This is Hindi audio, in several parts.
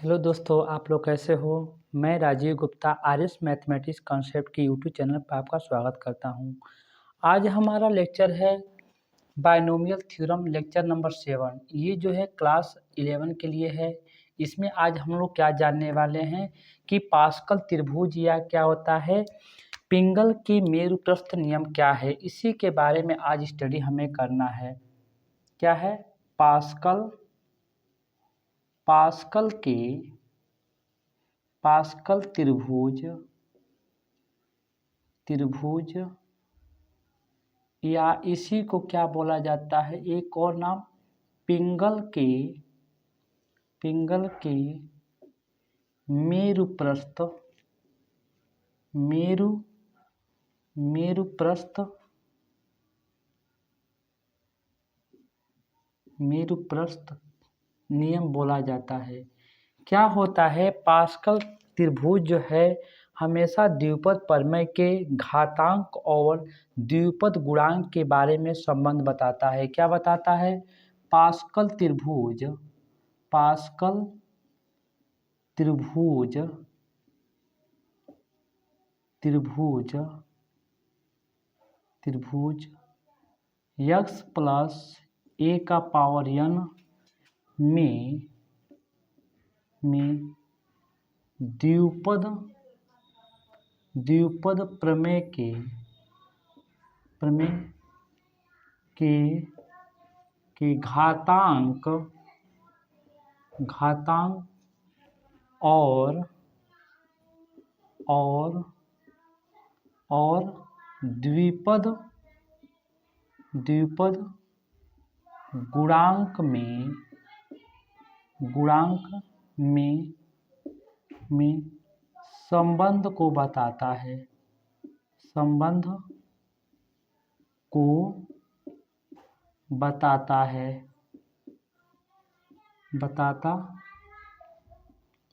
हेलो दोस्तों, आप लोग कैसे हो? मैं राजीव गुप्ता आर्यस मैथमेटिक्स कॉन्सेप्ट के यूट्यूब चैनल पर आपका स्वागत करता हूं। आज हमारा लेक्चर है बायनोमियल थ्योरम, लेक्चर नंबर 7। ये जो है क्लास 11 के लिए है। इसमें आज हम लोग क्या जानने वाले हैं कि पास्कल त्रिभुज या क्या होता है, पिंगल की मेरुप्रस्थ नियम क्या है, इसी के बारे में आज स्टडी हमें करना है। क्या है? पास्कल त्रिभुज या इसी को क्या बोला जाता है, एक और नाम पिंगल के मेरुप्रस्थ नियम बोला जाता है। क्या होता है, पास्कल त्रिभुज जो है हमेशा द्विपद प्रमेय के घातांक और द्विपद गुणांक के बारे में संबंध बताता है। क्या बताता है? पास्कल त्रिभुज x प्लस a का पावर n में द्विपद प्रमेय के घातांक और द्विपद गुणांक में संबंध को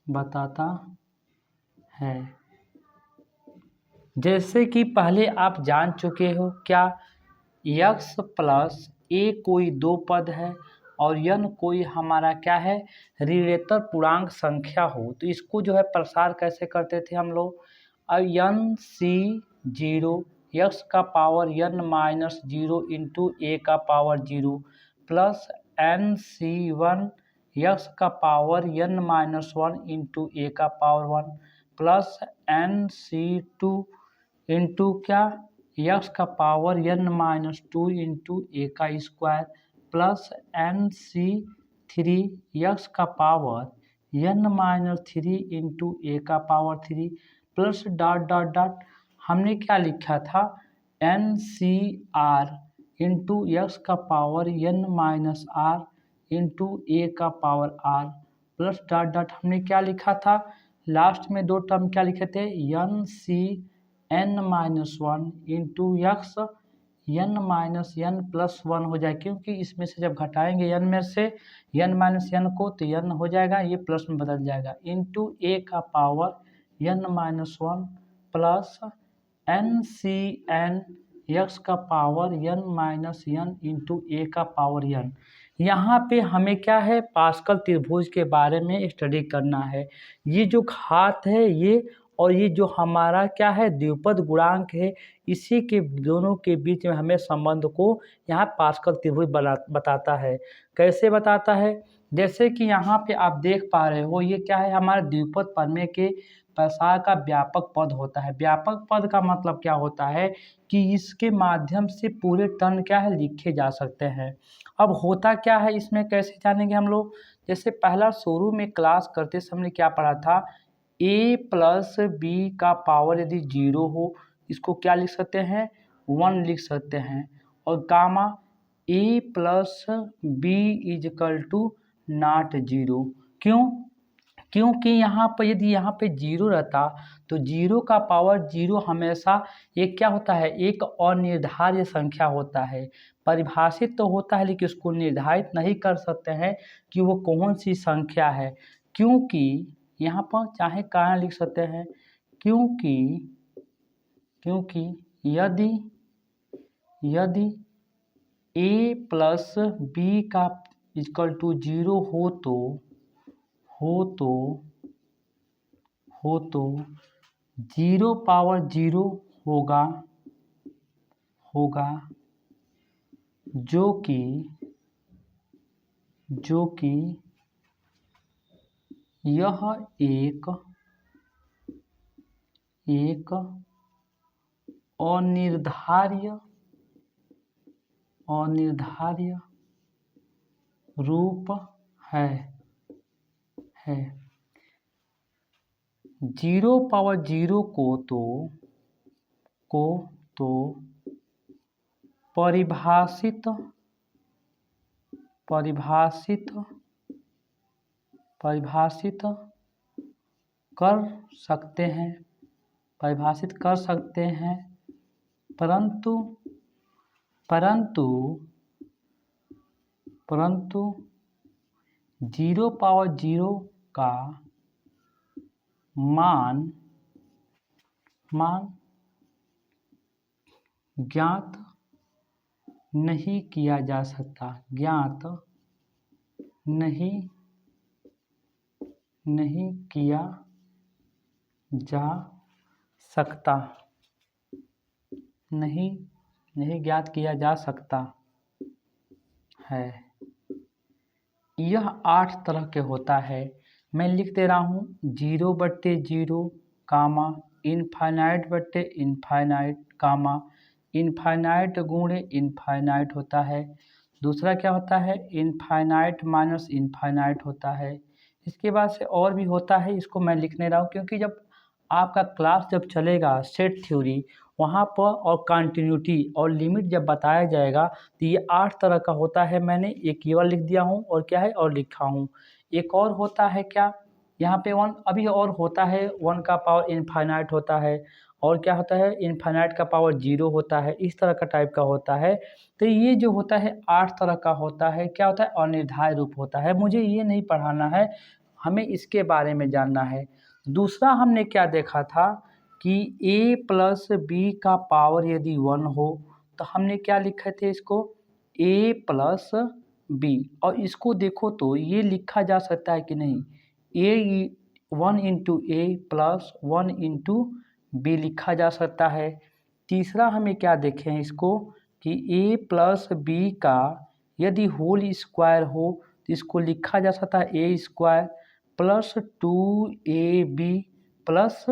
बताता है। जैसे कि पहले आप जान चुके हो, क्या x प्लस a कोई दो पद है और n कोई हमारा क्या है, ऋणेतर पूर्णांक संख्या हो, तो इसको जो है प्रसार कैसे करते थे हम लोग? nc0 x का power n minus 0 into a का पावर 0 प्लस nc1 x का power n minus 1 into a का पावर 1 प्लस nc2 इंटू क्या, x का power n minus 2 into a का स्क्वायर प्लस nc3 x का power n minus 3 into a का power 3 plus dot dot dot हमने क्या लिखा था, ncr इंटू x का power n minus r into a का power r plus dot dot हमने क्या लिखा था, लास्ट में दो टर्म क्या लिखे थे, n minus 1 into x n minus n plus 1 हो जाए, क्योंकि इसमें से जब घटाएंगे n में से n माइनस n को तो n हो जाएगा, ये प्लस में बदल जाएगा, इंटू a का power n minus 1 plus ncn x का power n minus n into a का पावर n। यहाँ पे हमें क्या है, पास्कल त्रिभुज के बारे में स्टडी करना है। ये जो घात है ये और ये जो हमारा क्या है, द्विपद गुणांक है, इसी के दोनों के बीच में हमें संबंध को यहाँ पास्कल त्रिभुज बताता है। कैसे बताता है? जैसे कि यहाँ पे आप देख पा रहे हो, ये क्या है, हमारे द्विपद प्रमेय के प्रसार का व्यापक पद होता है। व्यापक पद का मतलब क्या होता है कि इसके माध्यम से पूरे टर्म क्या है, लिखे जा सकते हैं। अब होता क्या है इसमें, कैसे जानेंगे हम लोग? जैसे पहला शुरू में क्लास करते समय हमने क्या पढ़ा था, a प्लस बी का पावर यदि 0 हो, इसको क्या लिख सकते हैं, 1 लिख सकते हैं, और gamma a plus b is equal to not 0। क्योंकि यहाँ पर यदि यहाँ पे 0 रहता तो 0 का पावर 0 हमेशा एक क्या होता है, एक अनिर्धार्य संख्या होता है। परिभाषित तो होता है लेकिन उसको निर्धारित नहीं कर सकते हैं कि वो कौन सी संख्या है, क्योंकि यहाँ पर चाहे कारण लिख सकते हैं, क्योंकि यदि a प्लस बी का इक्वल टू 0 हो हो तो 0 पावर 0 होगा जो कि यह एक अनिर्धार्य रूप है 0 पावर 0 को तो परिभाषित कर सकते हैं परंतु 0 पावर 0 का मान ज्ञात नहीं किया जा सकता नहीं ज्ञात किया जा सकता है। यह 8 तरह के होता है। मैं लिख दे रहा हूँ 0/0 कामा इनफाइनाइट बटे इनफाइनाइट कामा इनफाइनाइट गुणे इनफाइनाइट होता है। दूसरा क्या होता है इनफाइनाइट माइनस इनफाइनाइट होता है। इसके बाद से और भी होता है, इसको मैं लिख नहीं रहा हूँ क्योंकि जब आपका क्लास जब चलेगा सेट थ्योरी वहाँ पर और कंटिन्यूटी और लिमिट जब बताया जाएगा तो ये 8 तरह का होता है। मैंने एक केवल लिख दिया हूँ और क्या है और लिखा हूँ। एक और होता है क्या यहाँ पे 1 अभी और होता है 1 का पावर इनफाइनाइट होता है और क्या होता है इनफाइनाइट का पावर 0 होता है। इस तरह का टाइप का होता है। तो ये जो होता है 8 तरह का होता है। क्या होता है अनिर्धार्य रूप होता है। मुझे ये नहीं पढ़ाना है, हमें इसके बारे में जानना है। दूसरा हमने क्या देखा था कि a प्लस बी का पावर यदि 1 हो तो हमने क्या लिखे थे इसको a प्लस बी, और इसको देखो तो ये लिखा जा सकता है कि नहीं 1 इंटू ए प्लस 1 इंटू बी लिखा जा सकता है। तीसरा हमें क्या देखें इसको कि a प्लस बी का यदि होल स्क्वायर हो तो इसको लिखा जा सकता है a square plus 2ab plus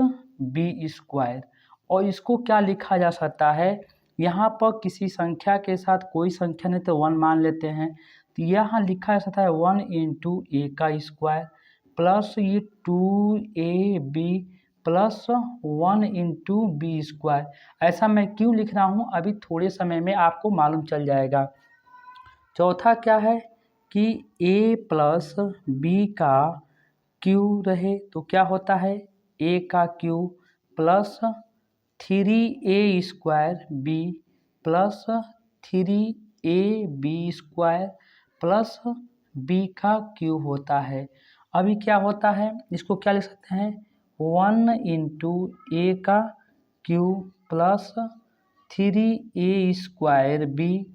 B square. और इसको क्या लिखा जा सकता है यहाँ पर किसी संख्या के साथ कोई संख्या नहीं तो 1 मान लेते हैं तो यहाँ लिखा जा सकता है 1 इंटू ए का स्क्वायर प्लस ये 2ab plus 1 into b square. ऐसा मैं क्यों लिख रहा हूँ अभी थोड़े समय में आपको मालूम चल जाएगा। चौथा क्या है कि a प्लस बी का क्यू रहे तो क्या होता है a का cube plus 3a square b plus 3ab square plus b का क्यू होता है। अभी क्या होता है इसको क्या लिख सकते हैं 1 इंटू ए का cube plus 3a square b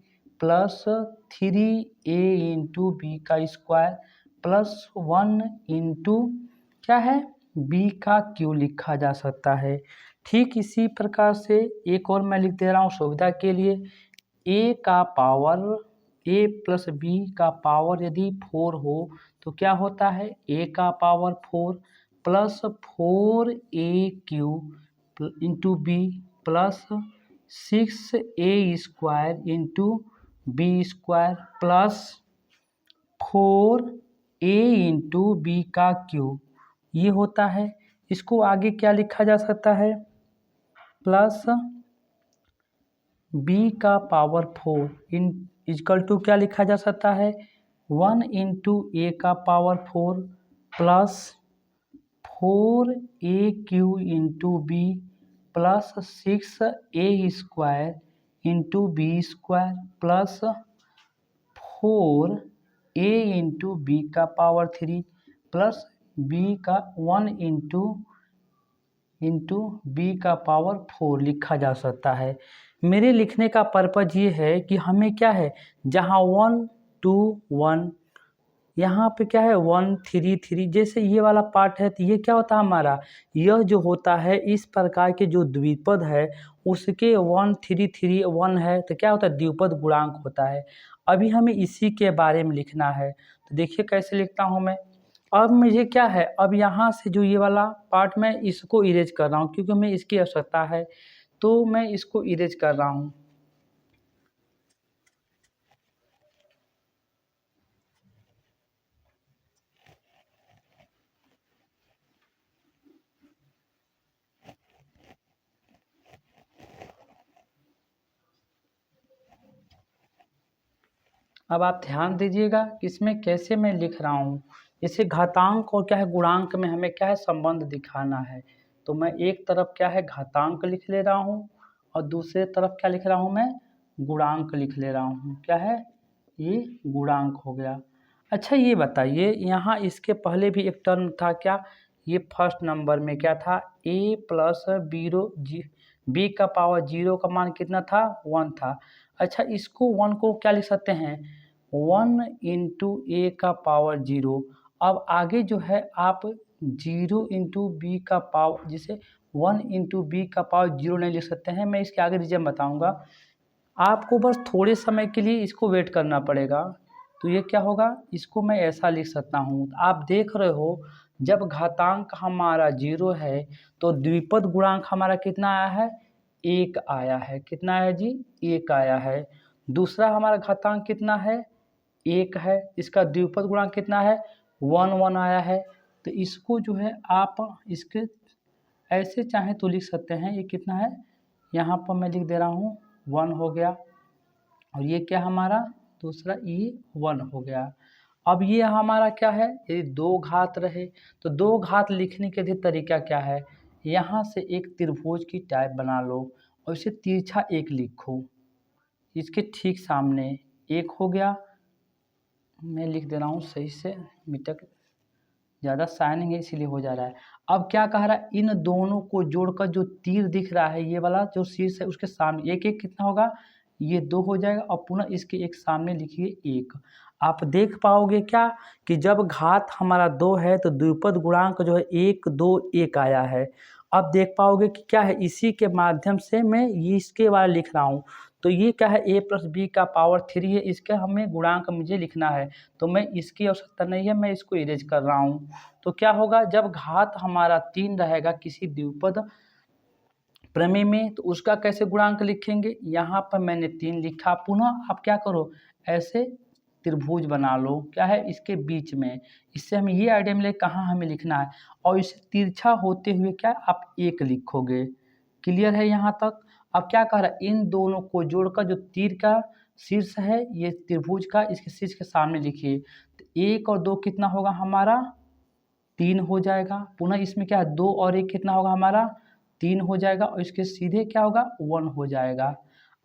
plus 3a into B का स्क्वायर प्लस 1 इंटू क्या है b का क्यू लिखा जा सकता है। ठीक इसी प्रकार से एक और मैं लिख दे रहा हूँ सुविधा के लिए a का पावर a प्लस b का पावर यदि 4 हो तो क्या होता है a का power 4 plus 4a³ into b plus 6a square into b square plus 4a into B का क्यू ये होता है। इसको आगे क्या लिखा जा सकता है प्लस b का पावर 4 इन इजकल टू क्या लिखा जा सकता है 1 इंटू ए का power 4 plus 4a³ into b plus 6a square into b square plus 4a into B का पावर 3 प्लस b का 1 इंटू बी का पावर 4 लिखा जा सकता है। मेरे लिखने का पर्पज ये है कि हमें क्या है जहाँ 1 2 1 यहाँ पे क्या है 1 3 3, जैसे ये वाला पार्ट है तो ये क्या होता है हमारा, यह जो होता है इस प्रकार के जो द्विपद है उसके 1 3 3 1 है तो क्या होता है द्विपद गुणांक होता है। अभी हमें इसी के बारे में लिखना है, तो देखिए कैसे लिखता हूँ मैं। अब मुझे क्या है, अब यहाँ से जो ये वाला पार्ट मैं इसको इरेज कर रहा हूँ क्योंकि हमें इसकी आवश्यकता है, तो मैं इसको इरेज कर रहा हूँ। अब आप ध्यान दीजिएगा कि इसमें कैसे मैं लिख रहा हूँ। इसे घातांक और क्या है गुणांक में हमें क्या है संबंध दिखाना है, तो मैं एक तरफ क्या है घातांक लिख ले रहा हूँ और दूसरे तरफ क्या लिख रहा हूँ मैं, गुणांक लिख ले रहा हूँ। क्या है, ये गुणांक हो गया। अच्छा ये बताइए, यहाँ इसके पहले भी एक टर्म था क्या, ये फर्स्ट नंबर में क्या था, a प्लस बी का पावर 0 का मान कितना था, 1 था। अच्छा इसको 1 को क्या लिख सकते हैं, 1 इंटू ए का पावर 0। अब आगे जो है आप 0 इंटू बी का पावर, जिसे 1 इंटू बी का पावर 0 नहीं लिख सकते हैं, मैं इसके आगे रीजन बताऊंगा। आपको बस थोड़े समय के लिए इसको वेट करना पड़ेगा। तो ये क्या होगा, इसको मैं ऐसा लिख सकता हूँ। आप देख रहे हो जब घातांक हमारा 0 है तो द्विपद गुणांक हमारा कितना आया है, 1 आया है। कितना आया जी, 1 आया है। दूसरा हमारा घातांक कितना है, 1 है। इसका द्विपद गुणांक कितना है, 1 1 आया है। तो इसको जो है आप इसके ऐसे चाहें तो लिख सकते हैं। ये कितना है, यहाँ पर मैं लिख दे रहा हूँ 1 हो गया, और ये क्या हमारा दूसरा ये 1 हो गया। अब ये हमारा क्या है, ये 2 घात रहे, तो 2 घात लिखने के लिए तरीका क्या है, यहाँ से एक त्रिभुज की टाइप बना लो और इसे तिरछा 1 लिखो, इसके ठीक सामने 1 हो गया। मैं लिख दे रहा हूँ सही से, मिटक ज़्यादा शाइनिंग है इसीलिए हो जा रहा है। अब क्या कह रहा है, इन दोनों को जोड़कर जो तीर दिख रहा है ये वाला जो शीर्ष है उसके सामने एक एक कितना होगा, ये 2 हो जाएगा, और पुनः इसके एक सामने लिखिए 1। आप देख पाओगे क्या कि जब घात हमारा 2 है तो द्विपद गुणांक जो है 1 2 1 आया है। अब देख पाओगे कि क्या है, इसी के माध्यम से मैं ये इसके बारे लिख रहा हूँ। तो ये क्या है, a प्लस बी का पावर 3 है, इसका हमें गुणांक मुझे लिखना है, तो मैं इसकी आवश्यकता नहीं है, मैं इसको इरेज कर रहा हूँ। तो क्या होगा, जब घात हमारा 3 रहेगा किसी द्विपद प्रमेय में तो उसका कैसे गुणांक लिखेंगे, यहाँ पर मैंने 3 लिखा। पुनः आप क्या करो, ऐसे त्रिभुज बना लो, क्या है इसके बीच में, इससे हमें ये आइडिया मिले कहाँ हमें लिखना है, और इसे तिरछा होते हुए क्या आप 1 लिखोगे। क्लियर है यहाँ तक। अब क्या कह रहा है, इन दोनों को जोड़कर जो तीर का शीर्ष है ये त्रिभुज का, इसके शीर्ष के सामने लिखिए। तो 1 और 2 कितना होगा हमारा, 3 हो जाएगा। पुनः इसमें क्या है, 2 और 1 कितना होगा हमारा, 3 हो जाएगा, और इसके सीधे क्या होगा, 1 हो जाएगा।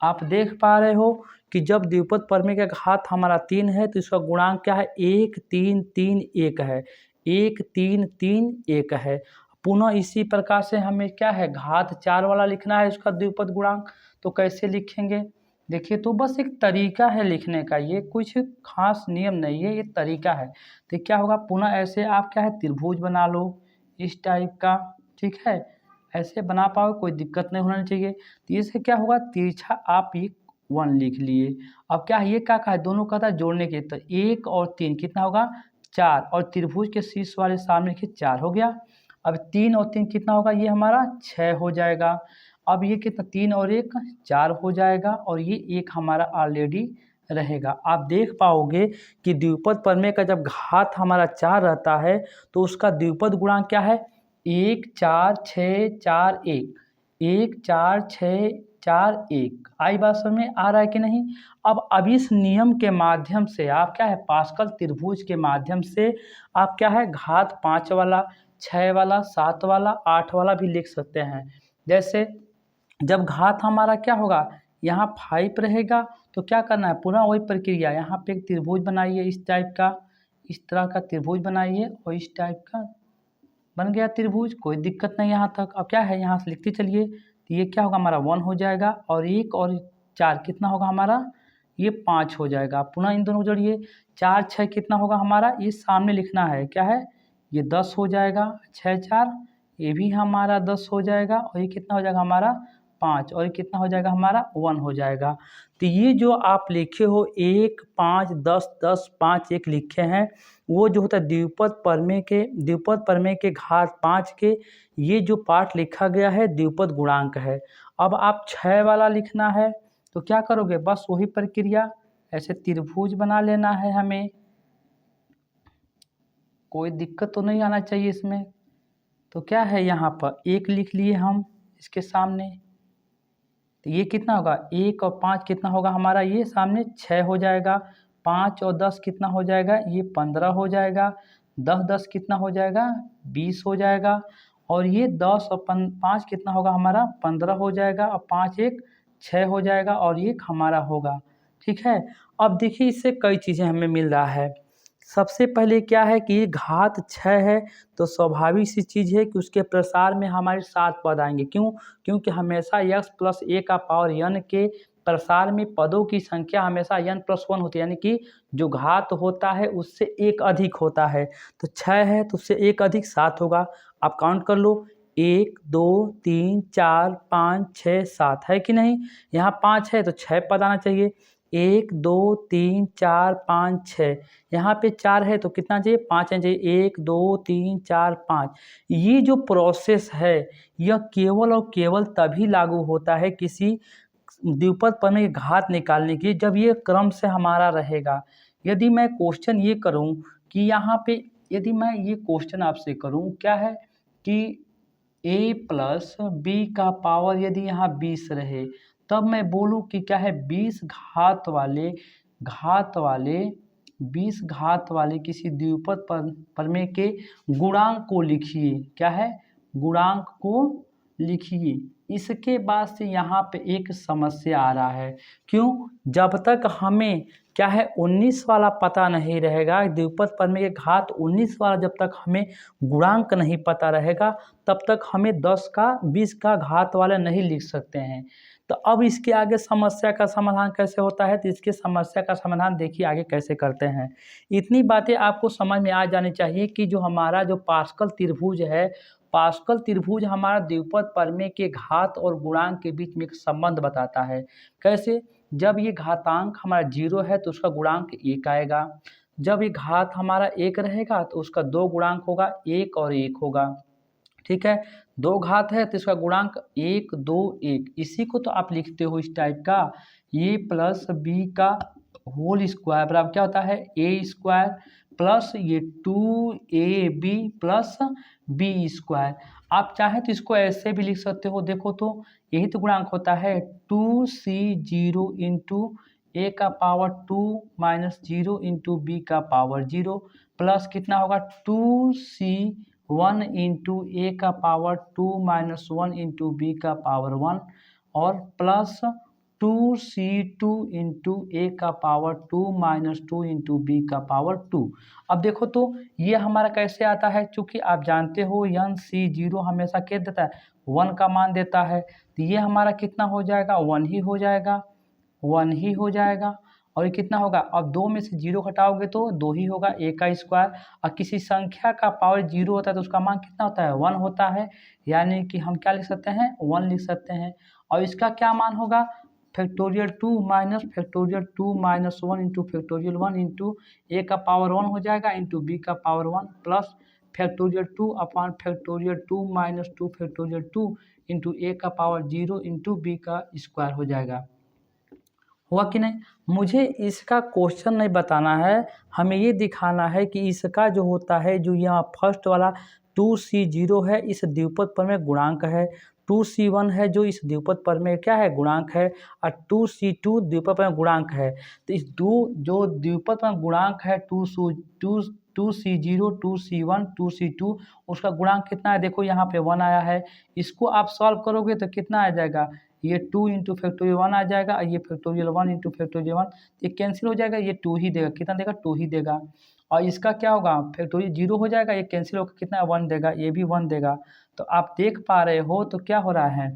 आप देख पा रहे हो कि जब द्विपद प्रमेय का घात हमारा 3 है तो इसका गुणांक क्या है, 1 3 3 1 है, 1 3 3 1 है। पुनः इसी प्रकार से हमें क्या है, घात 4 वाला लिखना है इसका द्विपद गुणांक, तो कैसे लिखेंगे, देखिए तो बस एक तरीका है लिखने का, ये कुछ खास नियम नहीं है, ये तरीका है। तो क्या होगा, पुनः ऐसे आप क्या है त्रिभुज बना लो इस टाइप का, ठीक है, ऐसे बना पाओ, कोई दिक्कत नहीं होना चाहिए। तो इससे क्या होगा, तिरछा आप ये 1 लिख लिए। अब क्या है, ये क्या कहा है, दोनों का था जोड़ने के, तो 1 और 3 कितना होगा, 4, और त्रिभुज के शीर्ष वाले सामने लिखिए 4 हो गया। अब 3 और 3 कितना होगा, ये हमारा 6 हो जाएगा। अब ये कितना, 3 और 1 4 हो जाएगा, और ये 1 हमारा ऑलरेडी रहेगा। आप देख पाओगे कि द्विपद प्रमेय का जब घात हमारा 4 रहता है तो उसका द्विपद गुणांक क्या है, 1 4 6 4 1, 1 4 6 4 1। आई बात समझ में आ रहा है कि नहीं। अब इस नियम के माध्यम से आप क्या है, पास्कल त्रिभुज के माध्यम से आप क्या है, घात 5 वाला 6 वाला 7 वाला 8 वाला भी लिख सकते हैं। जैसे जब घात हमारा क्या होगा, यहाँ 5 रहेगा, तो क्या करना है, पुनः वही प्रक्रिया, यहाँ पे एक त्रिभुज बनाइए इस टाइप का, इस तरह का त्रिभुज बनाइए, और इस टाइप का बन गया त्रिभुज, कोई दिक्कत नहीं यहाँ तक। अब क्या है, यहाँ से लिखते चलिए, तो ये क्या होगा हमारा 1 हो जाएगा, और 1 और 4 कितना होगा हमारा, ये 5 हो जाएगा। पुनः इन दोनों को जोड़िए, 4 6 कितना होगा हमारा, ये सामने लिखना है, क्या है, ये 10 हो जाएगा, 6 4 ये भी हमारा 10 हो जाएगा, और ये कितना हो जाएगा हमारा 5, और ये कितना हो जाएगा हमारा 1 हो जाएगा। तो ये जो आप लिखे हो 1 5 10 10 5 1 लिखे हैं, वो जो होता है द्विपद प्रमेय के घात 5 के ये जो पार्ट लिखा गया है द्विपद गुणांक है। अब आप 6 वाला लिखना है तो क्या करोगे, बस वही प्रक्रिया, ऐसे त्रिभुज बना लेना है हमें, कोई दिक्कत तो नहीं आना चाहिए इसमें। तो क्या है यहाँ पर 1 लिख लिए हम इसके सामने, तो ये कितना होगा, 1 और 5 कितना होगा हमारा, ये सामने 6 हो जाएगा, 5 और 10 कितना हो जाएगा, ये 15 हो जाएगा, 10 10 कितना हो जाएगा, 20 हो जाएगा, और ये 10 और 5 कितना होगा हमारा 15 हो जाएगा, और 5 1 6 हो जाएगा, और ये हमारा होगा। ठीक है, अब देखिए इससे कई चीज़ें हमें मिल रहा है। सबसे पहले क्या है कि ये घात 6 है, तो स्वाभाविक सी चीज़ है कि उसके प्रसार में हमारे 7 पद आएंगे। क्यों, क्योंकि हमेशा x प्लस a का पावर n के प्रसार में पदों की संख्या हमेशा n प्लस 1 होती है, यानी कि जो घात होता है उससे एक अधिक होता है। तो 6 है तो उससे एक अधिक 7 होगा। आप काउंट कर लो, 1 2 3 4 5 6 7 है कि नहीं, यहाँ 5 है तो 6 पद आना चाहिए, 1 2 3 4 5 6, यहाँ पे 4 है तो कितना चाहिए, 5 चाहिए, 1 2 3 4 5। ये जो प्रोसेस है यह केवल और केवल तभी लागू होता है किसी द्विपद प्रमेय की घात निकालने की, जब ये क्रम से हमारा रहेगा। यदि मैं क्वेश्चन ये करूं कि यहाँ पे, यदि मैं ये क्वेश्चन आपसे करूं क्या है कि a प्लस बी का पावर यदि यहाँ 20 रहे, तब मैं बोलूँ कि क्या है 20 घात वाले किसी द्विपद प्रमेय के गुणांक को लिखिए, क्या है, गुणांक को लिखिए। इसके बाद से यहाँ पे एक समस्या आ रहा है, क्यों, जब तक हमें क्या है 19 वाला पता नहीं रहेगा, द्विपद प्रमेय के घात 19 वाला जब तक हमें गुणांक नहीं पता रहेगा तब तक हमें 10 का 20 का घात वाला नहीं लिख सकते हैं। तो अब इसके आगे समस्या का समाधान कैसे होता है, तो इसके समस्या का समाधान देखिए आगे कैसे करते हैं। इतनी बातें आपको समझ में आ जानी चाहिए कि जो हमारा जो पास्कल त्रिभुज है, पास्कल त्रिभुज हमारा द्विपद प्रमेय के घात और गुणांक के बीच में एक संबंध बताता है। कैसे, जब ये घातांक हमारा 0 है तो उसका गुणांक 1 आएगा, जब ये घात हमारा 1 रहेगा तो उसका 2 गुणांक होगा, 1 और 1 होगा। ठीक है, 2 घात है तो इसका गुणांक 1 2 1, इसी को तो आप लिखते हो इस टाइप का, a प्लस बी का होल स्क्वायर बराबर क्या होता है, a स्क्वायर प्लस ये 2ab प्लस बी स्क्वायर। आप चाहें तो इसको ऐसे भी लिख सकते हो, देखो तो यही तो गुणांक होता है, 2c0 इंटू ए का पावर 2 माइनस 0 इंटू बी का पावर 0 प्लस कितना होगा 2c1 इंटू ए का पावर 2 माइनस 1 इंटू बी का पावर 1 और प्लस 2c2 इंटू ए का पावर 2 माइनस 2 इंटू बी का पावर 2। अब देखो तो ये हमारा कैसे आता है, चूँकि आप जानते हो NC0 हमेशा क्या देता है, 1 का मान देता है, तो ये हमारा कितना हो जाएगा, 1 ही हो जाएगा, 1 ही हो जाएगा। और ये कितना होगा, अब 2 में से 0 घटाओगे तो 2 ही होगा, a का स्क्वायर। और किसी संख्या का पावर 0 होता है तो उसका मान कितना होता है, 1 होता है, यानी कि हम क्या लिख सकते हैं, 1 लिख सकते हैं। और इसका क्या मान होगा, factorial 2 minus factorial 2 minus 1 into factorial 1 into ए का पावर 1 हो जाएगा इंटू बी का power 1 plus factorial 2 upon factorial 2 minus 2 factorial 2 into ए का पावर 0 इंटू बी का स्क्वायर हो जाएगा। हुआ कि नहीं, मुझे इसका क्वेश्चन नहीं बताना है, हमें ये दिखाना है कि इसका जो होता है, जो यहाँ फर्स्ट वाला 2c0 है इस द्विपद प्रमेय गुणांक है, 2c1 है जो इस द्विपद प्रमेय क्या है, गुणांक है, और 2c2 द्विपद प्रमेय गुणांक है। तो इस जो द्विपद प्रमेय गुणांक है 2c0 2c1 2c2 उसका गुणांक कितना है, देखो यहाँ पे 1 आया है, इसको आप सॉल्व करोगे तो कितना आ जाएगा, ये 2 इंटू फैक्टोरियल 1 आ जाएगा, और ये फैक्टोरियल 1 इंटू फैक्टोरियल 1, ये कैंसिल हो जाएगा, ये 2 ही देगा, कितना देगा, 2 ही देगा। और इसका क्या होगा, फैक्टोरियल 0 हो जाएगा, ये कैंसिल होकर कितना 1 देगा, ये भी 1 देगा। तो आप देख पा रहे हो तो क्या हो रहा है,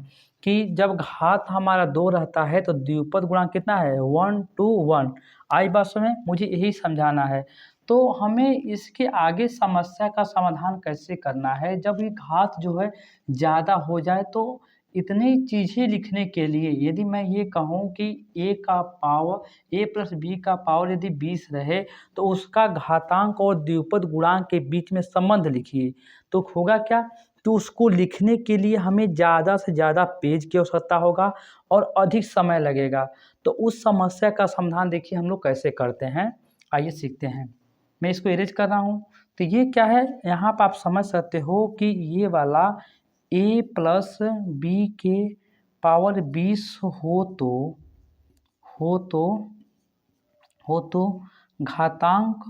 कि जब घात हमारा 2 रहता है तो द्विपद गुणांक कितना है 1 to 1। आई बात समझ में? मुझे यही समझाना है। तो हमें इसके आगे समस्या का समाधान कैसे करना है, जब ये घात जो है ज़्यादा हो जाए तो इतनी चीज़ें लिखने के लिए यदि मैं ये कहूँ कि a का पावर a प्लस b का पावर यदि 20 रहे तो उसका घातांक और द्विपद गुणांक के बीच में संबंध लिखिए। तो होगा क्या, तो उसको लिखने के लिए हमें ज़्यादा से ज़्यादा पेज की आवश्यकता होगा और अधिक समय लगेगा। तो उस समस्या का समाधान देखिए हम लोग कैसे करते हैं, आइए सीखते हैं। मैं इसको इरेज कर रहा हूँ। तो ये क्या है, यहाँ पर आप समझ सकते हो कि ये वाला a प्लस बी के पावर 20 हो तो घातांक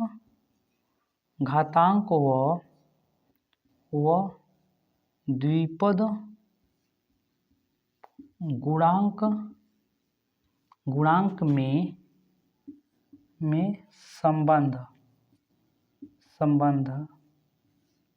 व द्विपद गुणांक में संबंध।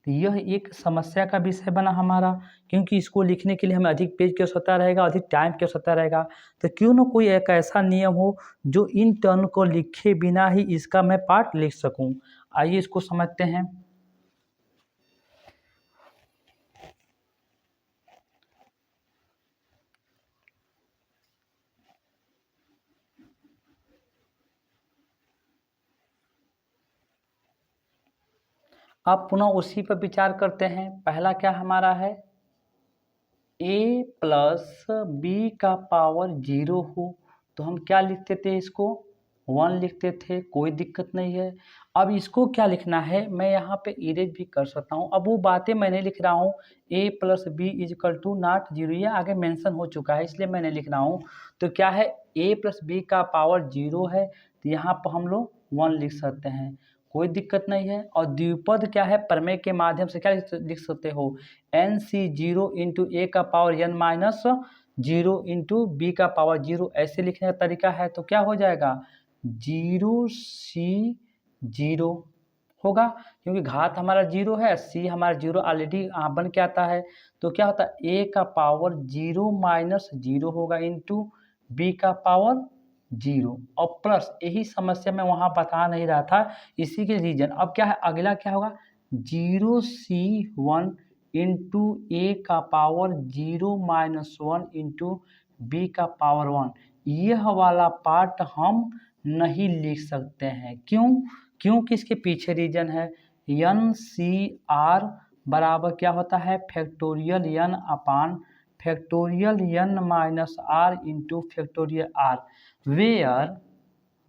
यह एक समस्या का विषय बना हमारा, क्योंकि इसको लिखने के लिए हमें अधिक पेज की आवश्यकता रहेगा, अधिक टाइम की आवश्यकता रहेगा। तो क्यों ना कोई एक ऐसा नियम हो जो इन टर्म को लिखे बिना ही इसका मैं पार्ट लिख सकूं। आइए इसको समझते हैं। अब पुनः उसी पर विचार करते हैं। पहला क्या हमारा है, a प्लस बी का पावर 0 हो तो हम क्या लिखते थे, इसको 1 लिखते थे, कोई दिक्कत नहीं है। अब इसको क्या लिखना है, मैं यहाँ पे इरेज भी कर सकता हूँ। अब वो बातें मैं नहीं लिख रहा हूँ, a plus b is equal to not 0, ये आगे मेंशन हो चुका है इसलिए मैं नहीं लिख रहा हूँ। तो क्या है, a प्लस बी का पावर 0 है तो यहाँ पर हम लोग 1 लिख सकते हैं, कोई दिक्कत नहीं है। और द्विपद क्या है, प्रमेय के माध्यम से क्या लिख सकते हो, NC0 इंटू ए का power n minus 0 into B का पावर 0, ऐसे लिखने का तरीका है। तो क्या हो जाएगा 0C0 होगा, क्योंकि घात हमारा 0 है, C हमारा 0 ऑलरेडी बन के आता है। तो क्या होता है a का पावर 0 माइनस 0 होगा इंटू बी का पावर 0 और प्लस, यही समस्या मैं वहाँ बता नहीं रहा था, इसी के रीजन। अब क्या है, अगला क्या होगा 0C1 इंटू ए का पावर 0 माइनस 1 इंटू बी का पावर 1। यह वाला पार्ट हम नहीं लिख सकते हैं, क्यों, क्योंकि इसके पीछे रीजन है। NCR बराबर क्या होता है, factorial n upon factorial n minus r into factorial r,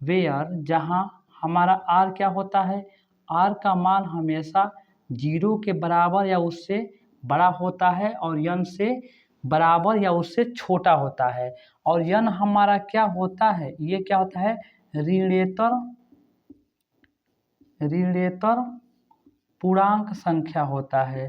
where जहाँ हमारा r क्या होता है, r का मान हमेशा 0 के बराबर या उससे बड़ा होता है और n से बराबर या उससे छोटा होता है। और n हमारा क्या होता है, ये क्या होता है, ऋणेतर पूर्णांक संख्या होता है,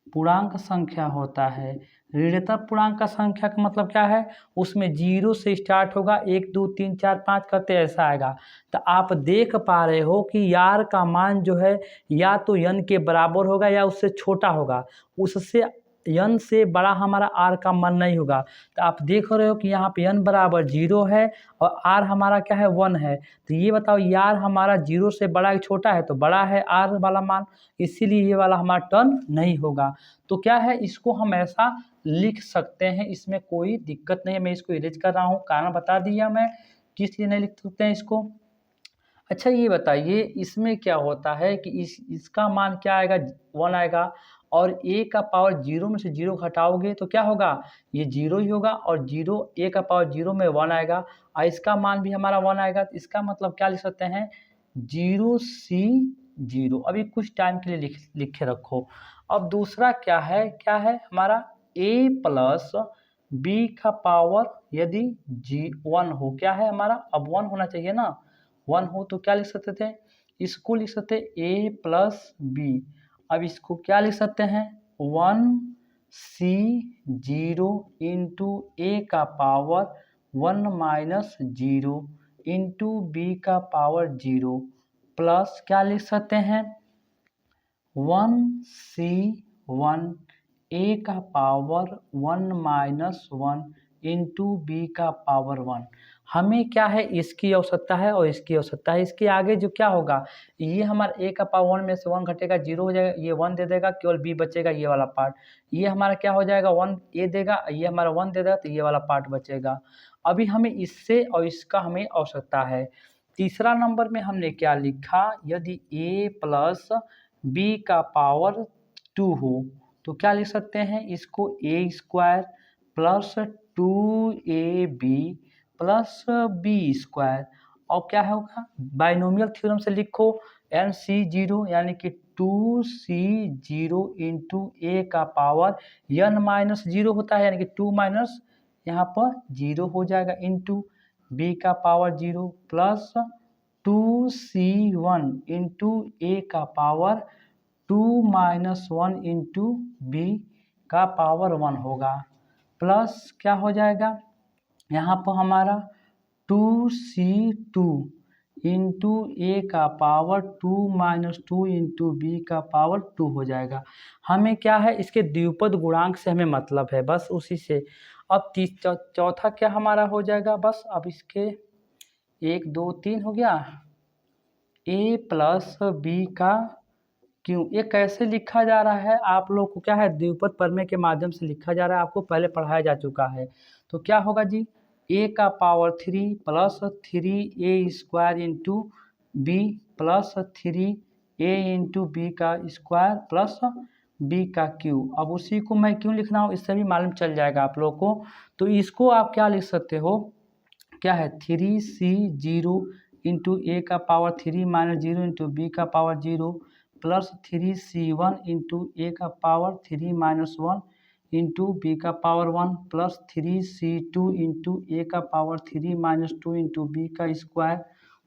पूर्णांक संख्या होता है। ऋणेतर पूर्णांक का संख्या का मतलब क्या है, उसमें 0 से स्टार्ट होगा, 1 2 3 4 5 करते ऐसा आएगा। तो आप देख पा रहे हो कि यार का मान जो है या तो n के बराबर होगा या उससे छोटा होगा, उससे n से बड़ा हमारा r का मान नहीं होगा। तो आप देख रहे हो कि यहाँ पे n बराबर 0 है और r हमारा क्या है 1 है। तो ये बताओ यार हमारा 0 से बड़ा या छोटा है, तो बड़ा है r वाला मान, इसीलिए ये वाला हमारा टर्म नहीं होगा। तो क्या है, इसको हम ऐसा लिख सकते हैं, इसमें कोई दिक्कत नहीं है। मैं इसको इरेज कर रहा हूँ, कारण बता दिया मैं किस लिए नहीं लिख सकते हैं इसको। अच्छा ये बताइए, इसमें क्या होता है कि इसका मान क्या आएगा, 1 आएगा, और a का पावर 0 में से 0 घटाओगे तो क्या होगा, ये 0 ही होगा, और 0 a का पावर 0 में 1 आएगा और इसका मान भी हमारा 1 आएगा। तो इसका मतलब क्या लिख सकते हैं, 0C0। अभी कुछ टाइम के लिए लिखे रखो। अब दूसरा क्या है हमारा a प्लस बी का पावर यदि 1 हो, क्या है हमारा, अब 1 होना चाहिए ना, 1 हो तो क्या लिख सकते थे, इसको लिख सकते a प्लस बी। अब इसको क्या लिख सकते हैं, 1C0 इंटू ए का पावर 1 माइनस 0 इंटू बी का पावर 0 प्लस क्या लिख सकते हैं, 1C1 ए का पावर 1 माइनस 1 इंटू बी का पावर 1। हमें क्या है, इसकी आवश्यकता है और इसकी आवश्यकता है। इसके आगे जो क्या होगा, ये हमारा ए का पावर 1 में से 1 घटेगा, 0 हो जाएगा, ये 1 दे देगा, केवल बी बचेगा ये वाला पार्ट। ये हमारा क्या हो जाएगा, 1 ए देगा, ये हमारा 1 दे देगा, तो ये वाला पार्ट बचेगा। अभी हमें इससे और इसका हमें आवश्यकता है। तीसरा नंबर में हमने क्या लिखा, यदि ए प्लस बी का पावर 2 हो तो क्या लिख सकते हैं, इसको A square plus 2ab plus B square. और क्या होगा, बाइनोमियल थ्योरम से लिखो NC0 यानी कि 2C0 इंटू ए का पावर n माइनस 0 होता है, यानी कि 2 माइनस यहाँ पर 0 हो जाएगा, इंटू बी का पावर 0 प्लस 2C1 इंटू ए का पावर 2 माइनस 1 इंटू बी का पावर 1 होगा, प्लस क्या हो जाएगा यहाँ पर हमारा 2C2 इंटू ए का पावर 2 माइनस 2 इंटू बी का पावर 2 हो जाएगा। हमें क्या है, इसके द्विपद गुणांक से हमें मतलब है, बस उसी से। अब चौथा क्या हमारा हो जाएगा, बस अब इसके 1 2 3 हो गया, ए प्लस बी का क्यों। ये कैसे लिखा जा रहा है, आप लोग को क्या है, द्विपद प्रमेय के माध्यम से लिखा जा रहा है, आपको पहले पढ़ाया जा चुका है। तो क्या होगा जी, ए का power 3 plus 3a square into b plus 3a into B का स्क्वायर प्लस बी का क्यू। अब उसी को मैं क्यों लिख रहा हूँ, इससे भी मालूम चल जाएगा आप लोग को। तो इसको आप क्या लिख सकते हो, क्या है 3C0 इंटू ए का पावर 3 माइनस 0 इंटू बी का पावर 0 प्लस 3C1 इंटू ए का पावर 3 माइनस 1 इंटू बी का पावर 1 प्लस 3C2 इंटू ए का पावर 3 माइनस 2 इंटू बी का स्क्वायर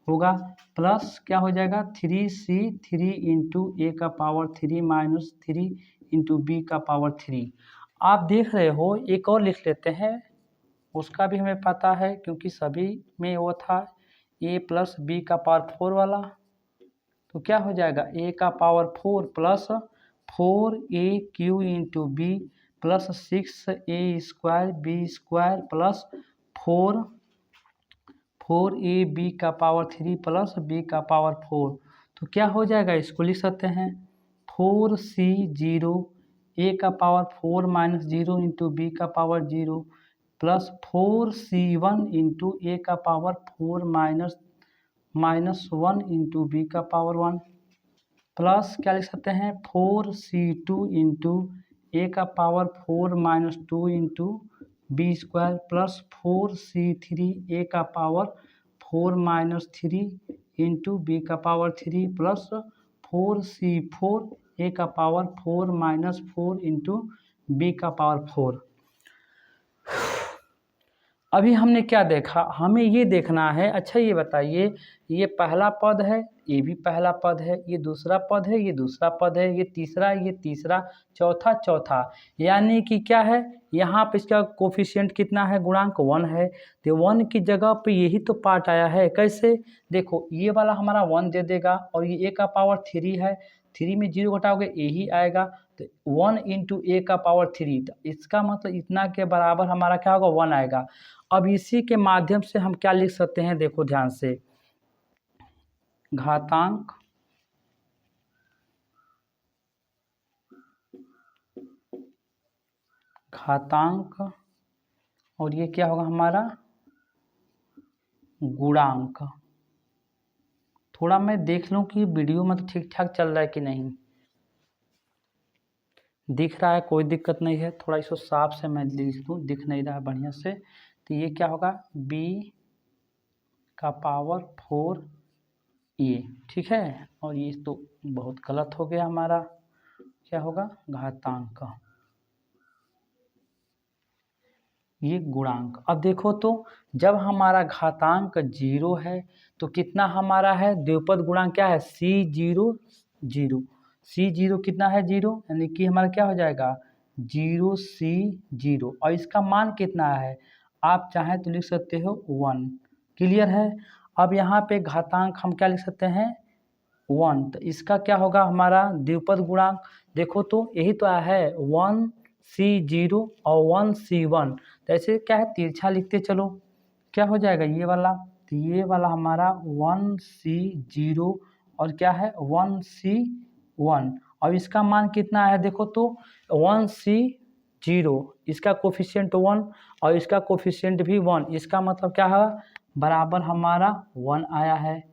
होगा, प्लस क्या हो जाएगा 3C3 इंटू ए का पावर 3 माइनस 3 इंटू बी का पावर 3। आप देख रहे हो, एक और लिख लेते हैं, उसका भी हमें पता है क्योंकि सभी में वो था ए प्लस बी का पावर 4 वाला। तो क्या हो जाएगा, ए का power 4 plus 4aq into b plus 6a square b square plus 4ab का पावर 3 प्लस बी का पावर 4। तो क्या हो जाएगा, इसको लिख सकते हैं 4C0 ए का पावर 4 माइनस 0 इंटू बी का पावर 0 प्लस 4C1 इंटू ए का पावर 4 माइनस 1 इंटू बी का पावर 1 प्लस क्या लिख सकते हैं 4C2 इंटू ए का power 4 minus 2 into b square plus 4C3 a का पावर 4 माइनस 3 इंटू बी का पावर 3 प्लस 4C4 ए का पावर 4 माइनस 4 इंटू बी का पावर 4। अभी हमने क्या देखा, हमें ये देखना है। अच्छा ये बताइए, ये पहला पद है, ये भी पहला पद है, ये दूसरा पद है, ये दूसरा पद है, ये तीसरा, चौथा चौथा, यानी कि क्या है, यहाँ पे इसका कोफिशिएंट कितना है, गुणांक 1 है। तो 1 की जगह पे यही तो पार्ट आया है। कैसे, देखो ये वाला हमारा 1 दे देगा और ये ए का पावर 3 है, 3 में 0 घटाओगे यही आएगा, तो 1 इंटू ए का पावर 3, तो इसका मतलब इतना के बराबर हमारा क्या होगा, 1 आएगा। अब इसी के माध्यम से हम क्या लिख सकते हैं, देखो ध्यान से, घातांक और ये क्या होगा हमारा गुणांक। थोड़ा मैं देख लूं कि वीडियो में तो ठीक ठाक चल रहा है कि नहीं, दिख रहा है, कोई दिक्कत नहीं है। थोड़ा इसको साफ से मैं लिख दूँ, दिख नहीं रहा है बढ़िया से। तो ये क्या होगा, b का पावर 4a, ठीक है। और ये तो बहुत गलत हो गया हमारा, क्या होगा घातांक, ये गुणांक। अब देखो तो जब हमारा घातांक 0 है तो कितना हमारा है, द्विपद गुणांक क्या है, C0 0, C0 कितना है 0, यानी कि हमारा क्या हो जाएगा 0C0, और इसका मान कितना है, आप चाहें तो लिख सकते हो 1। क्लियर है। अब यहाँ पे घातांक हम क्या लिख सकते हैं 1, तो इसका क्या होगा हमारा द्विपद गुणांक। देखो तो यही तो है 1 C0 और 1C1। तो ऐसे क्या है, तिरछा लिखते चलो, क्या हो जाएगा ये वाला, तो ये वाला हमारा 1C0 और क्या है 1C1। और इसका मान कितना है देखो तो 1C0, इसका कोफिशिएंट 1 और इसका कोफिशिएंट भी 1, इसका मतलब क्या है बराबर हमारा 1 आया है।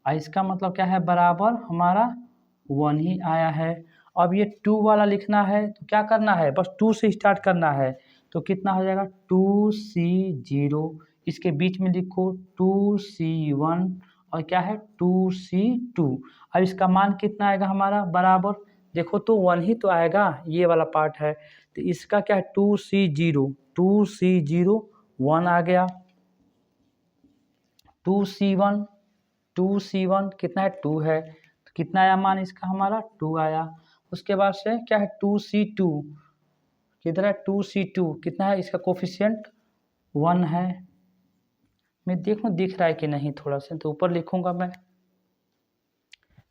और इसका मतलब क्या है बराबर हमारा 1 ही आया है। अब ये 2 वाला लिखना है तो क्या करना है, बस 2 से स्टार्ट करना है। तो कितना हो जाएगा 2C0, इसके बीच में लिखो 2C1 और क्या है 2C2। अब इसका मान कितना आएगा हमारा बराबर, देखो तो 1 ही तो आएगा, ये वाला पार्ट है। तो इसका क्या है 2C0 1 आ गया। 2C1 कितना है 2 है, तो कितना आया मान इसका हमारा 2 आया। उसके बाद से क्या है 2C2, किधर है 2C2 कितना है, इसका कोफिशिएंट 1 है। मैं देखूं दिख रहा है कि नहीं, थोड़ा सा तो ऊपर लिखूंगा मैं,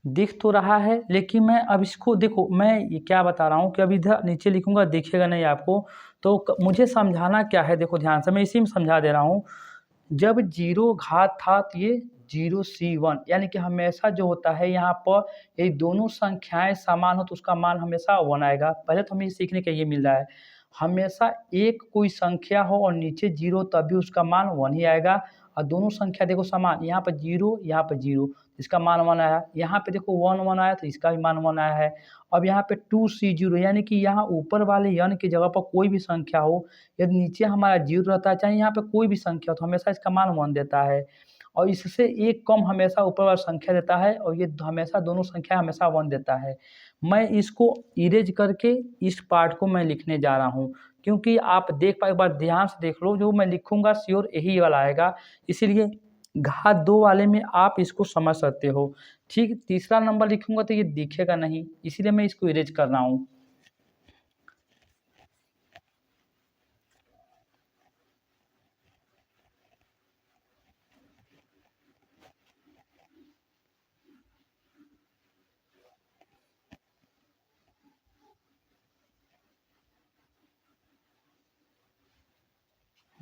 दिख तो रहा है लेकिन मैं अब इसको देखो, मैं ये क्या बता रहा हूँ कि अभी इधर नीचे लिखूंगा दिखेगा नहीं आपको, तो मुझे समझाना क्या है, देखो ध्यान से मैं इसी में समझा दे रहा हूँ। जब 0 घात था तो ये 0C1, यानी कि हमेशा जो होता है यहाँ पर ये दोनों संख्याएं समान हो तो उसका मान हमेशा 1 आएगा। पहले तो हमें सीखने का ये मिल रहा है, हमेशा एक कोई संख्या हो और नीचे 0 तब भी उसका मान 1 ही आएगा। और दोनों संख्या देखो समान, यहाँ पर 0 यहाँ पर 0, इसका मान 1 आया। यहाँ पे देखो 1 1 आया तो इसका भी मान 1 आया है। अब यहाँ पे 2C0, यानी कि यहाँ ऊपर वाले n की जगह पर कोई भी संख्या हो, यदि नीचे हमारा 0 रहता है, चाहे यहाँ पे कोई भी संख्या हो, तो हमेशा इसका मान 1 देता है। और इससे एक कम हमेशा ऊपर वाला संख्या देता है, और ये हमेशा दोनों संख्या हमेशा 1 देता है। मैं इसको इरेज करके इस पार्ट को मैं लिखने जा रहा हूँ, क्योंकि आप देख पाए, एक बार ध्यान से देख लो, जो मैं लिखूंगा श्योर यही वाला आएगा, इसीलिए घात 2 वाले में आप इसको समझ सकते हो। ठीक, तीसरा नंबर लिखूंगा तो ये दिखेगा नहीं, इसीलिए मैं इसको इरेज कर रहा हूँ।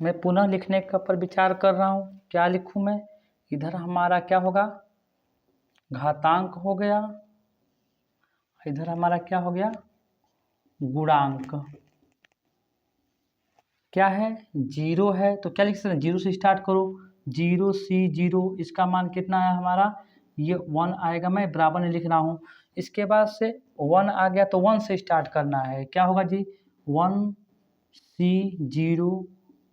मैं पुनः लिखने का पर विचार कर रहा हूँ, क्या लिखूँ मैं, इधर हमारा क्या होगा घातांक हो गया, इधर हमारा क्या हो गया गुणांक। क्या है 0 है तो क्या लिख सकते हैं, 0 से स्टार्ट करो, 0C0, इसका मान कितना है हमारा ये 1 आएगा, मैं बराबर नहीं लिख रहा हूँ। इसके बाद से 1 आ गया तो 1 से स्टार्ट करना है, क्या होगा जी 1C0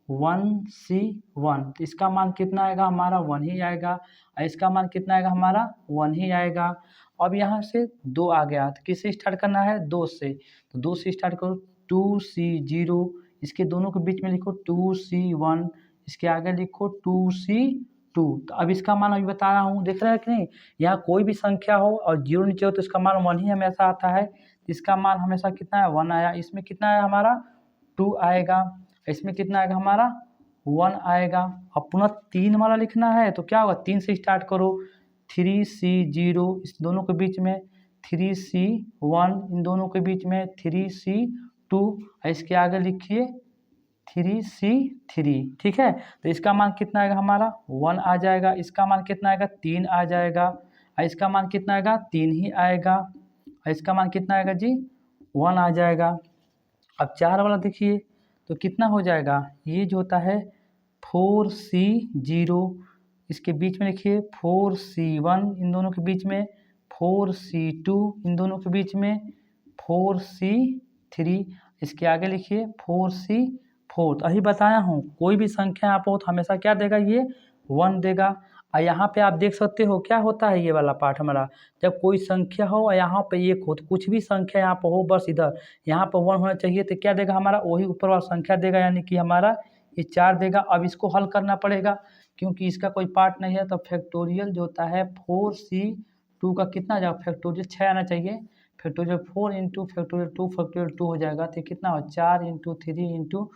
1C1, तो इसका मान कितना आएगा हमारा 1 ही आएगा, और इसका मान कितना आएगा हमारा 1 ही आएगा। अब यहाँ से 2 आ गया तो किससे स्टार्ट करना है 2 से, तो 2 से स्टार्ट करो 2C0, इसके दोनों के बीच में लिखो 2C1, इसके आगे लिखो 2C2। तो अब इसका मान अभी बता रहा हूँ, देख रहे हैं कि नहीं, यहाँ कोई भी संख्या हो और 0 नीचे हो तो इसका मान 1 ही हमेशा आता है। इसका मान हमेशा कितना है 1 आया, इसमें कितना है हमारा 2 आएगा, इसमें कितना आएगा हमारा 1 आएगा। अब पुनः 3 वाला लिखना है तो क्या होगा 3 से स्टार्ट करो, 3C0, इस दोनों के बीच में 3C1, इन दोनों के बीच में 3C2, इसके आगे लिखिए 3C3। ठीक है, तो इसका मान कितना आएगा हमारा 1 आ जाएगा, इसका मान कितना आएगा 3 आ जाएगा, और इसका मान कितना आएगा 3 ही आएगा, और इसका मान कितना आएगा जी 1 आ जाएगा। अब 4 वाला देखिए तो कितना हो जाएगा, ये जो होता है 4C0, इसके बीच में लिखिए 4C1, इन दोनों के बीच में 4C2, इन दोनों के बीच में 4C3, इसके आगे लिखिए 4C4। तो अभी बताया हूँ कोई भी संख्या आप हो तो हमेशा क्या देगा ये 1 देगा। और यहाँ पे आप देख सकते हो क्या होता है ये वाला पार्ट हमारा, जब कोई संख्या हो और यहाँ पे एक हो, तो कुछ भी संख्या यहाँ पर हो बस इधर यहाँ पर 1 होना चाहिए, तो क्या देगा हमारा वही ऊपर वाला संख्या देगा, यानी कि हमारा ये 4 देगा। अब इसको हल करना पड़ेगा क्योंकि इसका कोई पार्ट नहीं है, तो फैक्टोरियल जो होता है 4C2 का कितना जाएगा फैक्टोरियल 6 आना चाहिए, फैक्टोरियल 4 इंटू फैक्टोरियल 2 हो जाएगा, तो कितना हो 4 इंटू 3 इंटू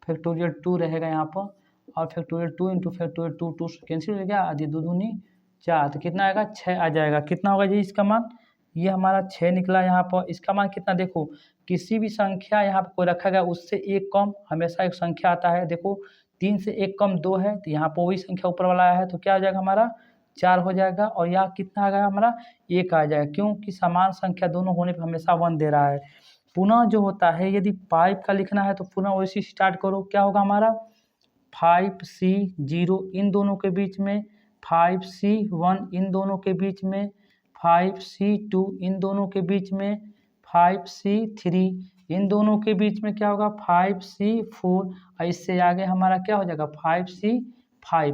फैक्टोरियल 2 रहेगा यहाँ पर, और फैक्टोरियल 2 इंटू फैक्टोरियल 2 कैंसिल हो गया, आदि 2 दूनी 4, तो कितना आएगा 6 आ जाएगा। कितना होगा जी इसका मान ये हमारा 6 निकला यहाँ पर। इसका मान कितना देखो, किसी भी संख्या यहाँ पर कोई रखा गया उससे एक कम हमेशा एक संख्या आता है। देखो 3 से एक कम 2 है, तो यहाँ पर वही संख्या ऊपर वाला आया है, तो क्या हो जाएगा हमारा 4 हो जाएगा। और यहाँ कितना आ गया हमारा 1 आ जाएगा, क्योंकि समान संख्या दोनों होने पर हमेशा 1 दे रहा है। पुनः जो होता है यदि 5 का लिखना है तो पुनः वैसे स्टार्ट करो, क्या होगा हमारा 5C0 इन दोनों के बीच में, 5C1 इन दोनों के बीच में, 5C2 इन दोनों के बीच में, 5C3 इन दोनों के बीच में, क्या होगा 5C4 और इससे आगे हमारा क्या हो जाएगा 5C5।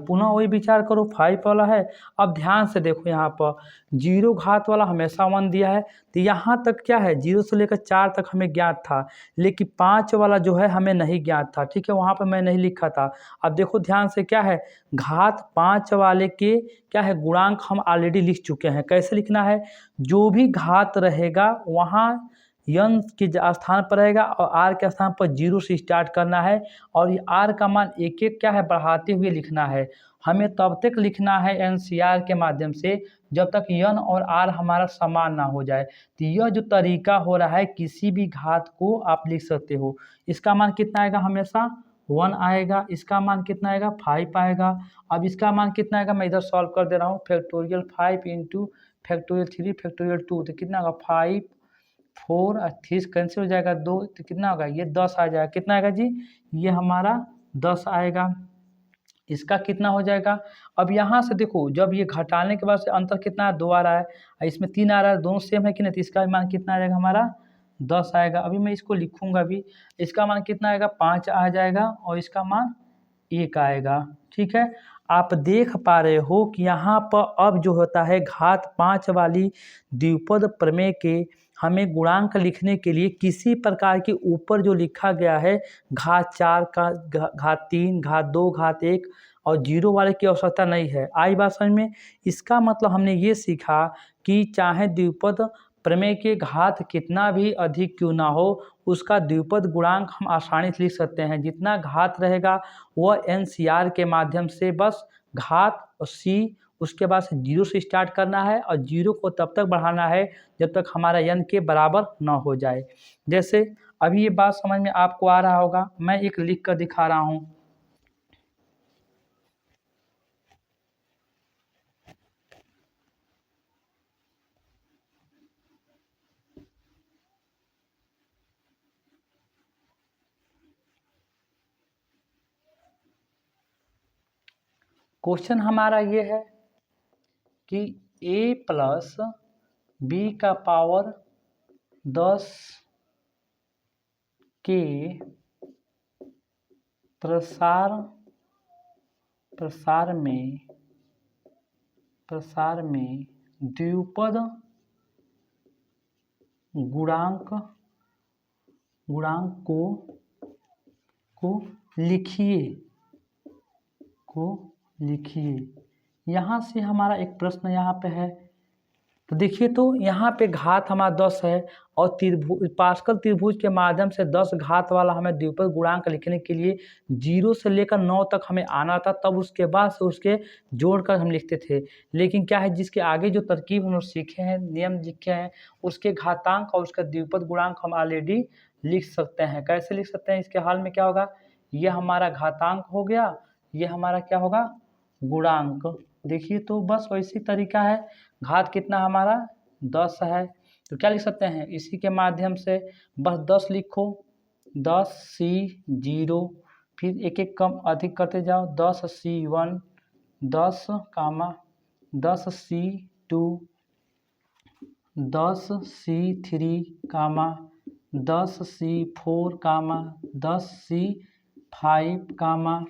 पुनः वही विचार करो 5 वाला है। अब ध्यान से देखो यहाँ पर 0 घात वाला हमेशा 1 दिया है, तो यहाँ तक क्या है 0 से लेकर 4 तक हमें ज्ञात था, लेकिन 5 वाला जो है हमें नहीं ज्ञात था, ठीक है, वहाँ पर मैं नहीं लिखा था। अब देखो ध्यान से क्या है, घात 5 वाले के क्या है गुणांक हम ऑलरेडी लिख चुके हैं। कैसे लिखना है, जो भी घात रहेगा वहाँ यन के स्थान पर रहेगा और आर के स्थान पर 0 से स्टार्ट करना है, और ये आर का मान एक एक क्या है बढ़ाते हुए लिखना है। हमें तब तक लिखना है एनसीआर के माध्यम से जब तक यन और आर हमारा समान ना हो जाए। तो यह जो तरीका हो रहा है, किसी भी घात को आप लिख सकते हो। इसका मान कितना आएगा, हमेशा 1 आएगा। इसका मान कितना आएगा 5 आएगा। अब इसका मान कितना आएगा, मैं इधर सॉल्व कर दे रहा हूँ, फैक्टोरियल 5 इंटू फैक्टोरियल 3 फैक्टोरियल 2, तो कितना होगा 5 4 और 3 कैंसिल हो जाएगा 2, तो कितना होगा ये 10 आ जाएगा। कितना आएगा जी, ये हमारा 10 आएगा। इसका कितना हो जाएगा, अब यहाँ से देखो जब ये घटाने के बाद से अंतर कितना 2 आ रहा है और इसमें 3 आ रहा है, दोनों सेम है कि नहीं, तो इसका मान कितना आ जाएगा हमारा 10 आएगा। अभी मैं इसको लिखूंगा भी, इसका मान कितना आएगा 5 आ जाएगा और इसका मान 1 आएगा। ठीक है, आप देख पा रहे हो कि यहाँ पर अब जो होता है घात 5 वाली द्विपद प्रमेय के हमें गुणांक लिखने के लिए किसी प्रकार के ऊपर जो लिखा गया है घात 4 का घात 3 घात 2 घात 1 और 0 वाले की आवश्यकता नहीं है। आई बात समझ में। इसका मतलब हमने ये सीखा कि चाहे द्विपद प्रमेय के घात कितना भी अधिक क्यों ना हो, उसका द्विपद गुणांक हम आसानी से लिख सकते हैं। जितना घात रहेगा वह एनसीआर के माध्यम से बस घात और सी, उसके बाद से 0 से स्टार्ट करना है और 0 को तब तक बढ़ाना है जब तक हमारा n के बराबर ना हो जाए। जैसे अभी ये बात समझ में आपको आ रहा होगा, मैं एक लिख कर दिखा रहा हूँ। क्वेश्चन हमारा ये है कि a प्लस बी का पावर 10 के प्रसार में द्विपद गुणांक को लिखिए। यहाँ से हमारा एक प्रश्न यहाँ पे है, तो देखिए तो यहाँ पे घात हमारा 10 है और पास्कल त्रिभुज के माध्यम से 10 घात वाला हमें द्विपद गुणांक लिखने के लिए 0 से लेकर 9 तक हमें आना था, तब उसके बाद से उसके जोड़कर हम लिखते थे। लेकिन क्या है, जिसके आगे जो तरकीब हम लोग सीखे हैं, नियम सीखे हैं, उसके घातांक और उसका द्विपद गुणांक हम ऑलरेडी लिख सकते हैं। कैसे लिख सकते हैं, इसके हाल में क्या होगा, ये हमारा घातांक हो गया, ये हमारा क्या होगा गुणांक। देखिए तो बस वैसी तरीका है, घात कितना हमारा 10 है, तो क्या लिख सकते हैं, इसी के माध्यम से बस 10 लिखो, 10C0, फिर एक एक कम अधिक करते जाओ, 10C1, 10 कामा 10C2, 10C3 कामा 10C4 कामा 10C5 कामा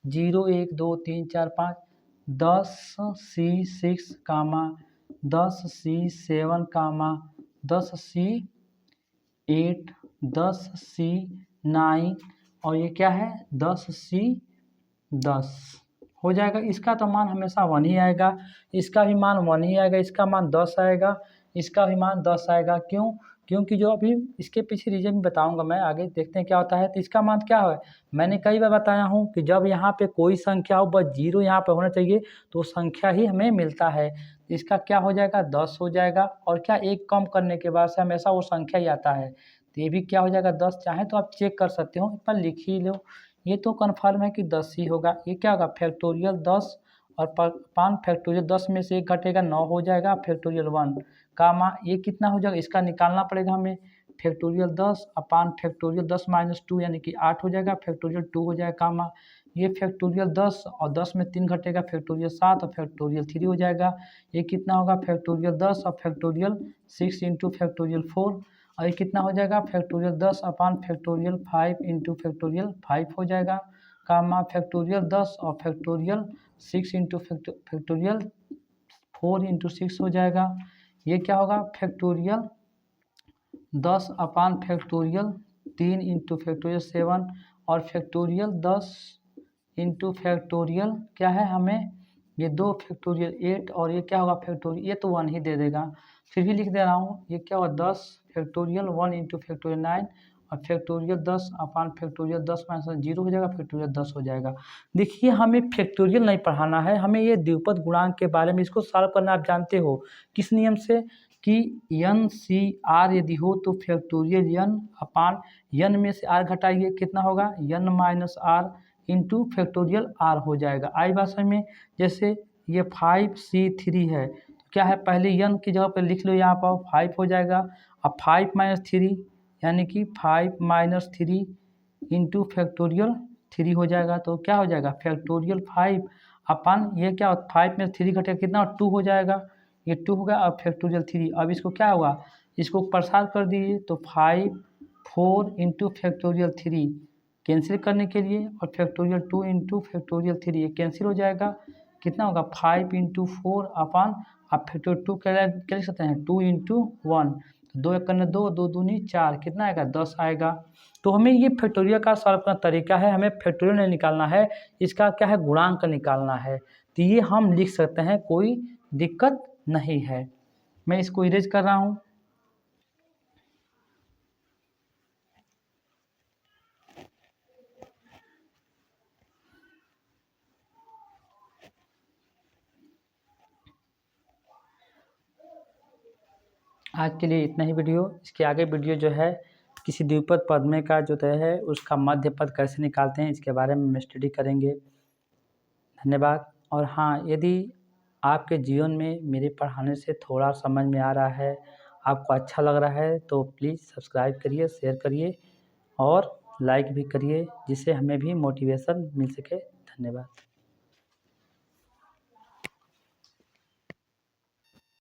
0 1 2 3 4 5, 10C6 कामा 10C7 कामा 10C8, 10C9 और ये क्या है 10C10 हो जाएगा। इसका तो मान हमेशा 1 ही आएगा, इसका भी मान 1 ही आएगा, इसका मान 10 आएगा, इसका भी मान 10 आएगा। क्यों, क्योंकि जो अभी इसके पीछे रीज़न बताऊँगा मैं आगे, देखते हैं क्या होता है। तो इसका मान क्या है, मैंने कई बार बताया हूँ कि जब यहाँ पे कोई संख्या हो बस 0 यहाँ पे होना चाहिए, तो संख्या ही हमें मिलता है। इसका क्या हो जाएगा, 10 हो जाएगा, और क्या 1 कम करने के बाद से हमेशा वो संख्या ही आता है। तो ये भी क्या हो जाएगा 10, चाहे तो आप चेक कर सकते हो, एक बार लिख ही लो। ये तो कन्फर्म है कि 10 ही होगा। ये क्या होगा, फैक्टोरियल 10 और पान फैक्टोरियल 10 में से 1 घटेगा 9 हो जाएगा, फैक्टोरियल 1 कामा ये कितना हो जाएगा, इसका निकालना पड़ेगा हमें। फैक्टोरियल 10 अपान फैक्टोरियल 10 माइनस 2 यानी कि 8 हो जाएगा, फैक्टोरियल 2 हो जाएगा कामा। ये फैक्टोरियल 10 और 10 में 3 घटेगा, फैक्टोरियल 7 और फैक्टोरियल 3 हो जाएगा। ये कितना होगा, फैक्टोरियल 10 और फैक्टोरियल 6 इंटू फैक्टोरियल 4, और ये कितना हो जाएगा, फैक्टोरियल 10 अपान फैक्टोरियल 5 इंटू फैक्टोरियल 5 हो जाएगा कामा। फैक्टोरियल 10 और फैक्टोरियल 6 इंटू फैक्टोरियल 4 इंटू 6 हो जाएगा। ये क्या होगा, फैक्टोरियल 10 अपान फैक्टोरियल 3 इंटू फैक्टोरियल 7 और फैक्टोरियल 10 इंटू फैक्टोरियल क्या है हमें, ये 2 फैक्टोरियल 8, और ये क्या होगा फैक्टोरियल, ये तो 1 ही दे देगा, फिर भी लिख दे रहा हूँ। ये क्या होगा 10 फैक्टोरियल 1 इंटू फैक्टोरियल 9 और फैक्टोरियल 10 अपान फैक्टोरियल 10 माइनस 0 हो जाएगा, फैक्टोरियल 10 हो जाएगा। देखिए हमें फैक्टोरियल नहीं पढ़ाना है, हमें ये द्विपद गुणांक के बारे में इसको सॉल्व करना आप जानते हो किस नियम से, कि एन सी आर यदि हो तो फैक्टोरियल एन अपान एन में से आर घटाइए, कितना होगा n minus r into factorial r हो जाएगा। आई बात समझ में। जैसे ये 5C3 है, क्या है पहले एन की जगह पर लिख लो, यहाँ पर 5 हो जाएगा, अब 5 माइनस 3 यानी कि 5 माइनस 3 इंटू फैक्टोरियल 3 हो जाएगा। तो क्या हो जाएगा फैक्टोरियल 5 अपान ये क्या 5 में 3 घटेगा कितना 2 हो जाएगा, ये 2 होगा, अब फैक्टोरियल 3। अब इसको क्या होगा, इसको प्रसार कर दीजिए, तो 5 4 इंटू फैक्टोरियल 3 कैंसिल करने के लिए, और फैक्टोरियल 2 इंटू फैक्टोरियल 3 ये कैंसिल हो जाएगा, कितना होगा 5 इंटू 4 अपान, आप फैक्टोरियल 2 क्या लिख सकते हैं 2 इंटू 1, 2 एक करने 2, 2 दूनी 4, कितना आएगा 10 आएगा। तो हमें ये फैक्टोरियल का सॉल्व करना तरीका है, हमें फैक्टोरियल नहीं निकालना है, इसका क्या है गुणांक निकालना है। तो ये हम लिख सकते हैं, कोई दिक्कत नहीं है। मैं इसको इरेज कर रहा हूँ। आज के लिए इतना ही वीडियो। इसके आगे वीडियो जो है किसी द्विपद पद में का जो तय है उसका मध्य पद कैसे निकालते हैं इसके बारे में स्टडी करेंगे। धन्यवाद। और हाँ, यदि आपके जीवन में मेरे पढ़ाने से थोड़ा समझ में आ रहा है, आपको अच्छा लग रहा है, तो प्लीज़ सब्सक्राइब करिए, शेयर करिए और लाइक भी करिए, जिससे हमें भी मोटिवेशन मिल सके। धन्यवाद।